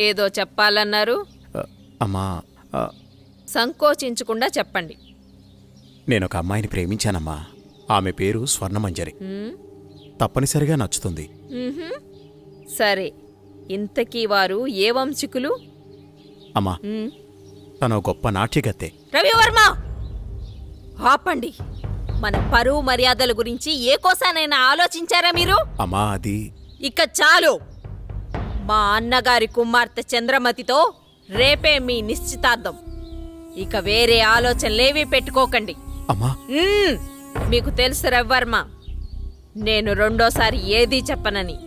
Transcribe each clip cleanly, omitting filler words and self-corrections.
ఏదో చెప్పాలన్నారు. అమ్మా, సంకోచించకుండా చెప్పండి. నేనొక అమ్మాయిని ప్రేమించానమ్మా. ఆమె పేరు స్వర్ణమంజరి. తప్పనిసరిగా నచ్చుతుంది. సరే, ఇంతకీ వారు ఏ వంశికులు? అమ్మా, తను గొప్ప నాట్యగత్తె. రవివర్మ, ఆపండి. మన పరువు మర్యాదల గురించి ఏ కోసానైనా ఆలోచించారా మీరు? అమ్మా, అది ఇక చాలు. మా అన్నగారి కుమార్తె చంద్రమతితో రేపే మీ నిశ్చితార్థం. ఇక వేరే ఆలోచనలేవీ పెట్టుకోకండి. అమ్మా, మీకు తెలుసు రవివర్మ, నేను రెండోసారి ఏదీ చెప్పనని.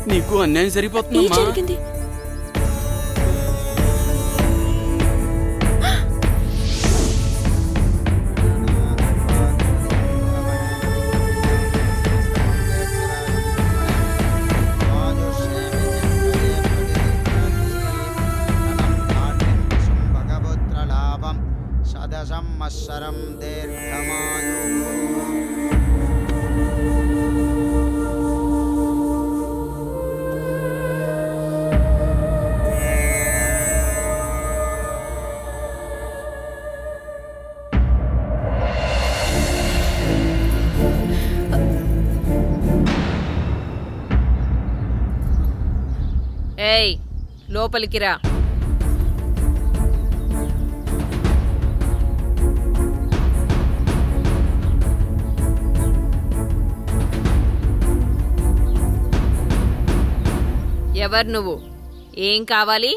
నీకు అన్యాయం సరిపోతుందమ్మా. సంవత్సరం దీర్ఘమాయు. ఏయ్, లోపలికి రా. ఎవరు నువ్వు? ఏం కావాలి?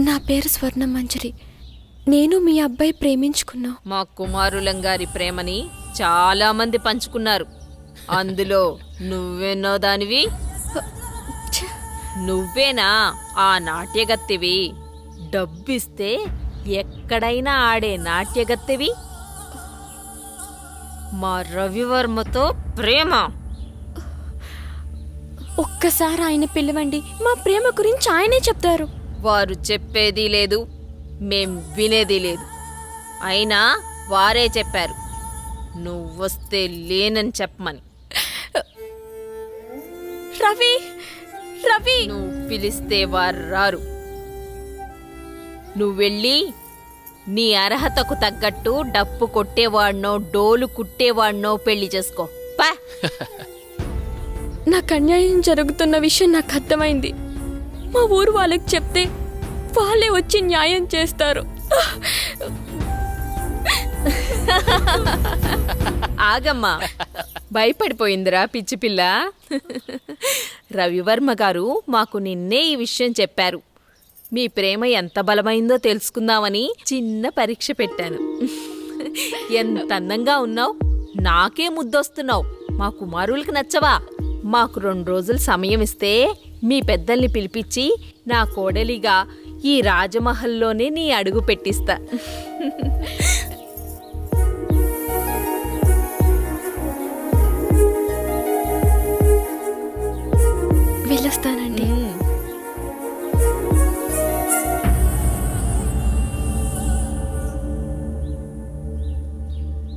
నా పేరు స్వర్ణమంజరి. నేను మీ అబ్బాయి ప్రేమించుకున్నాం. మా కుమారులంగారి ప్రేమని చాలా మంది పంచుకున్నారు. అందులో నువ్వెన్నో దానివి. నువ్వేనా ఆ నాట్యగత్తెవి? డబ్బిస్తే ఎక్కడైనా ఆడే నాట్యగత్తెవి? మా రవివర్మతో ప్రేమ? ఒక్కసారి ఆయన పిలవండి, మా ప్రేమ గురించి ఆయనే చెప్తారు. వారు చెప్పేది లేదు, మేం వినేది లేదు. అయినా వారే చెప్పారు నువ్వొస్తే లేనని చెప్పమని. రవి, రవి, నువ్వు పిలిస్తే వారు రారు. నువ్వెళ్ళి నీ అర్హతకు తగ్గట్టు డప్పు కొట్టేవాడినో డోలు కుట్టేవాడినో పెళ్లి చేసుకో. పా. నాకు అన్యాయం జరుగుతున్న విషయం నాకు అర్థమైంది. మా ఊరు వాళ్ళకి చెప్తే వాళ్ళే వచ్చి న్యాయం చేస్తారు. ఆగమ్మా, భయపడిపోయిందిరా పిచ్చి పిల్ల. రవివర్మ గారు మాకు నిన్నే ఈ విషయం చెప్పారు. మీ ప్రేమ ఎంత బలమైందో తెలుసుకుందామని చిన్న పరీక్ష పెట్టాను. ఎంత అందంగా ఉన్నావు, నాకే ముద్దొస్తున్నావు. మా కుమారులకు నచ్చవా? మాకు 2 రోజులు సమయం ఇస్తే మీ పెద్దల్ని పిలిపించి నా కోడలిగా ఈ రాజమహల్లోనే నీ అడుగు పెట్టిస్తా.